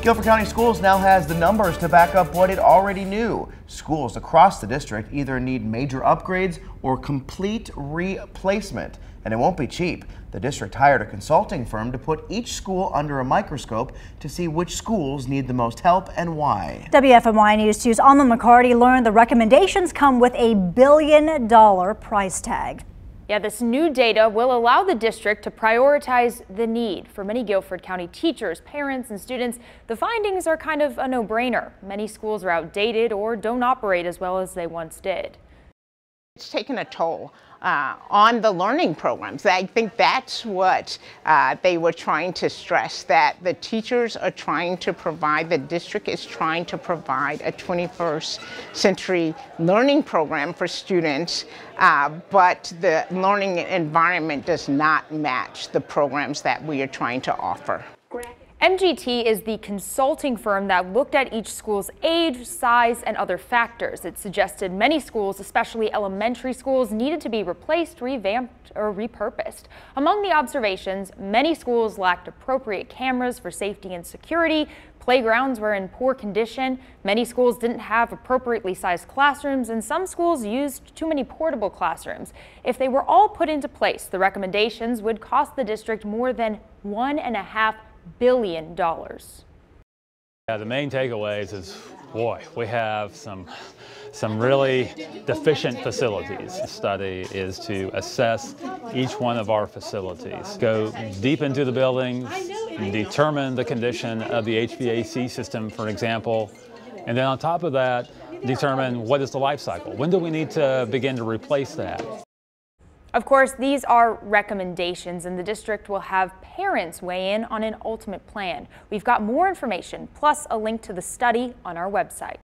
Guilford County Schools now has the numbers to back up what it already knew. Schools across the district either need major upgrades or complete replacement, and it won't be cheap. The district hired a consulting firm to put each school under a microscope to see which schools need the most help and why. WFMY News 2's Alma McCarty learned the recommendations come with a $1 billion price tag. Yeah, this new data will allow the district to prioritize the need. For many Guilford County teachers, parents, and students, the findings are kind of a no-brainer. Many schools are outdated or don't operate as well as they once did. It's taken a toll on the learning programs. I think that's what they were trying to stress, that the teachers are trying to provide, the district is trying to provide a 21st century learning program for students, but the learning environment does not match the programs that we are trying to offer. MGT is the consulting firm that looked at each school's age, size, and other factors. It suggested many schools, especially elementary schools, needed to be replaced, revamped, or repurposed. Among the observations, many schools lacked appropriate cameras for safety and security. Playgrounds were in poor condition. Many schools didn't have appropriately sized classrooms, and some schools used too many portable classrooms. If they were all put into place, the recommendations would cost the district more than $1.5 billion. Yeah, the main takeaways is, boy, we have some really deficient facilities. The study is to assess each one of our facilities, go deep into the buildings, determine the condition of the HVAC system, for example, and then on top of that, determine what is the life cycle. When do we need to begin to replace that? Of course, these are recommendations, and the district will have parents weigh in on an ultimate plan. We've got more information, plus a link to the study on our website.